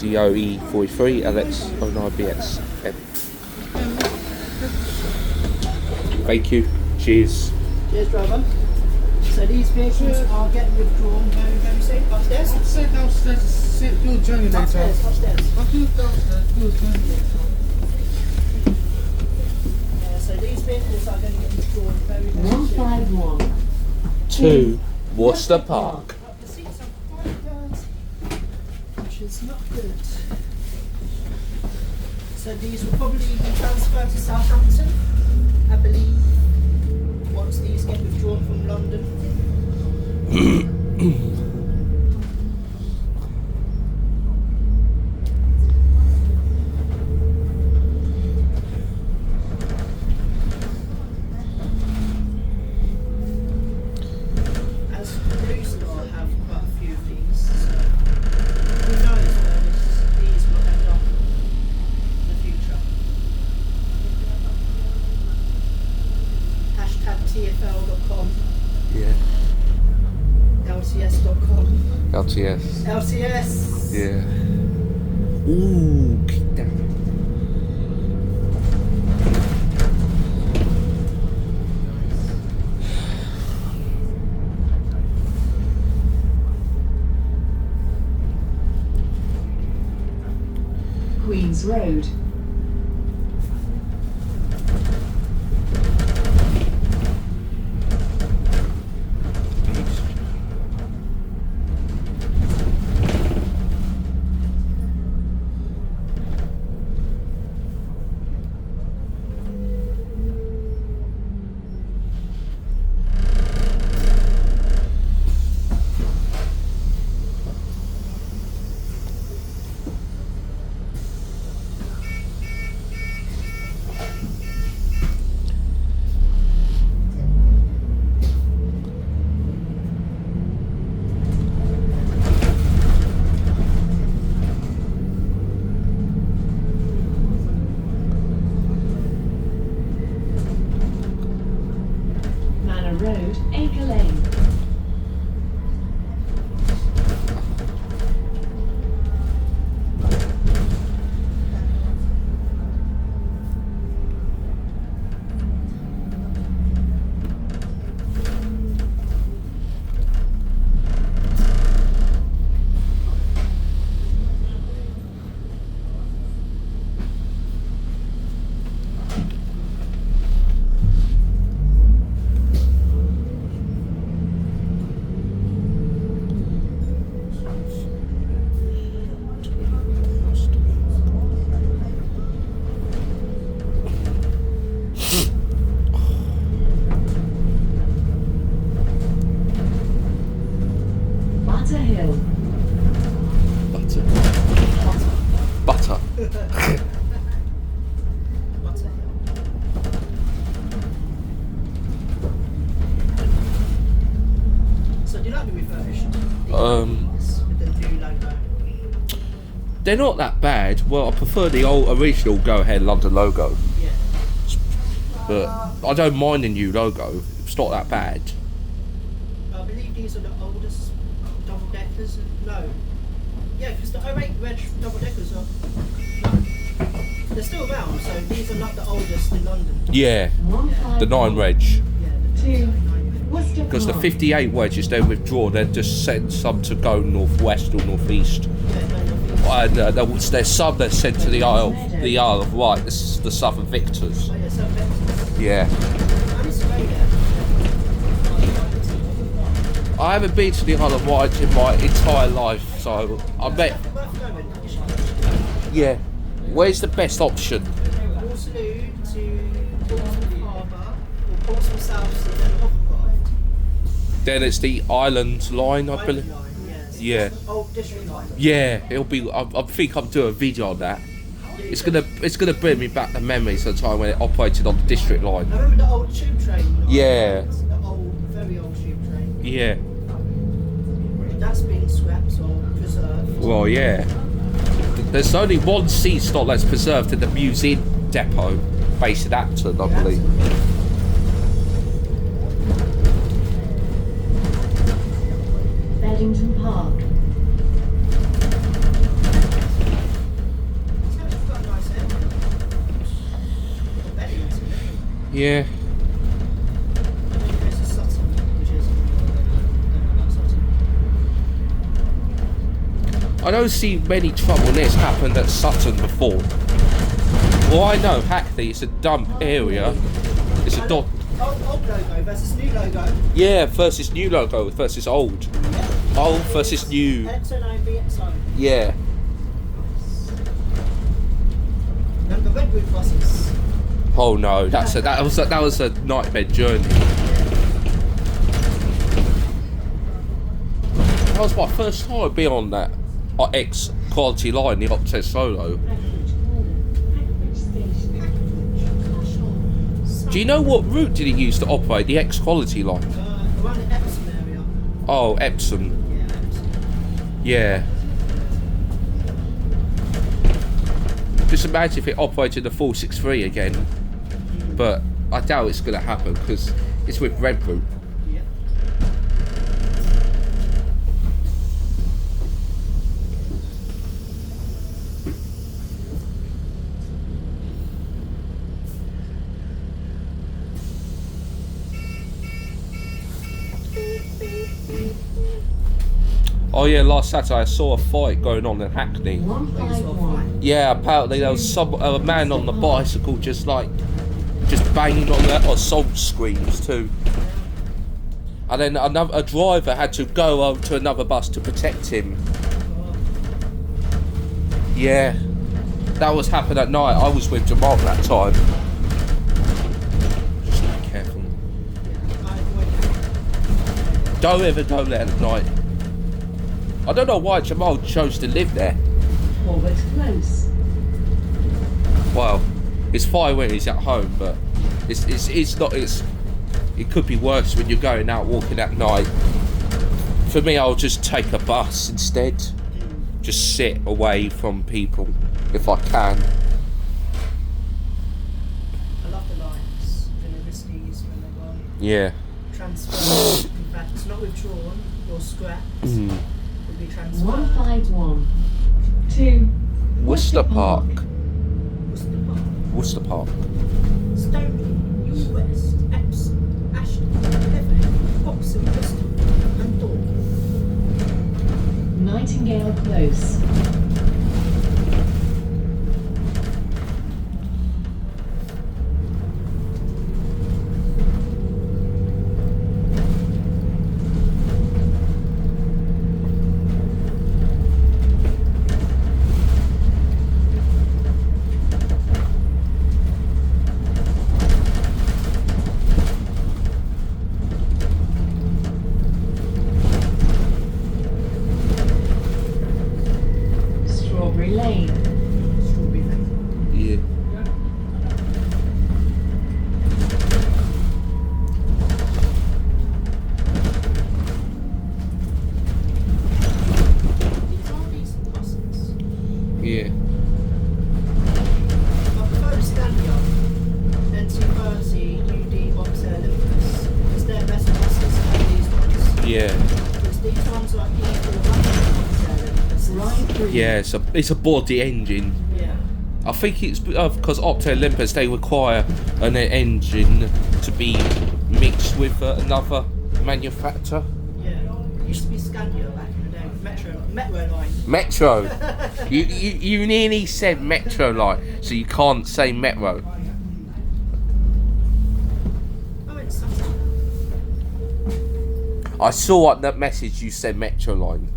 DOE43 LX09 BXM. Thank you. Cheers. Cheers, driver. So these vehicles are getting withdrawn very, very soon. Upstairs? Sit downstairs, do a journey later. Upstairs. I'll do it downstairs, do a journey later. Yeah, so these vehicles are going to get withdrawn very, very soon. 151. 2 Worcester Park. The seats are quite dirty, which is not good. So these will probably be transferred to Southampton, I believe, once these get withdrawn from London. As Blue Star have quite a few of these, so who knows where these will end up in the future. #TFL.com, Yeah. LTS.com. LTS. LTS! Yeah. Ooh, Kickdown. Queens Road. Manor Road, Acre Lane. Butter Hill. Butter. Butter. What's it? So do you like the refurbished? With the new logo. They're not that bad. Well, I prefer the old original Go Ahead London logo, Yeah. but I don't mind the new logo. It's not that bad. I believe these are the oldest double deckers. No. Yeah, because the 08 Reg double deckers are. No. They're still around, so these are not the oldest in London. Yeah, 151. the 9 Reg. Yeah, the 2 9 Worcester Because the Park. 58 wedges, they withdraw. They just send some to go northwest or northeast. And there's some that sent to the Isle of Wight. This is the Southern Victors. Oh, yeah, so Vectors. Yeah. I used to go there. I haven't been to the Isle of Wight in my entire life, so I bet. Worth going. Yeah. Where's the best option? Waterloo to Portsmouth Harbour, or Portsmouth South to then Hovercraft. Then it's the Island line, I Island believe. line, yes. Yeah. Old district line. Yeah, it'll be. I think I'm doing a video on that. It's gonna bring me back the memories of the time when it operated on the district line. I remember the old tube train. Yeah. The old, very old tube train. Yeah. That's been scrapped or preserved. Well, yeah. There's only one sea stock that's preserved in the museum depot based in Acton, I believe. Beddington Park. Yeah. This is Sutton, which is Sutton. I don't see many trouble-ness happened at Sutton before. Well, I know Hackney, it's a dump area. It's a dot. Old logo versus new logo. Yeah, versus new logo versus old. Yeah. Old versus new. LX09, BXM. Yeah. And the red roof buses. Oh no, that was a nightmare journey. That was my first time being on that X quality line, the Optare Solo. Do you know what route did he use to operate the X quality line? Around the Epsom area. Oh, Epsom. Yeah, Epsom. Yeah. Just imagine if it operated the 463 again. But I doubt it's going to happen because it's with Red Route. Yeah. Oh yeah, last Saturday I saw a fight going on in Hackney. 151. Yeah, apparently there was a man on the bicycle just banging on the assault screens too. And then a driver had to go over to another bus to protect him. Yeah, that was happening at night. I was with Jamal that time. Just be careful. Don't ever go there at night. I don't know why Jamal chose to live there. Forward close. Well, it's fine when he's at home, but it's not. It could be worse when you're going out walking at night. For me, I'll just take a bus instead. Just sit away from people if I can. I love the lines when they're riskees, when they're gone. Yeah. Transfer. In fact, it's not withdrawn or scrapped. It will be transferred. 151. 2. Worcester Park. What's the part? Worcester Park. Stoney, New West, Epsom, Ashton, Heaven, Oxford, Bristol, and Dorking. Nightingale close. Strawberry Lane. Strawberry Lane. Yeah. These are decent buses. Yeah. I prefer the Scania NT30 UD Optare Olympus because they're better buses than these ones. Yeah. Because these ones are like E400 Optare Olympus. Right 3. Yeah. It's a body engine. Yeah. I think it's because Optare Olympus, they require an engine to be mixed with another manufacturer. Yeah. It used to be Scania back in the day. Metro line. Metro. you nearly said Metro Line, so you can't say Metro. Oh, it's Sutton. I saw on that message you said Metro Line.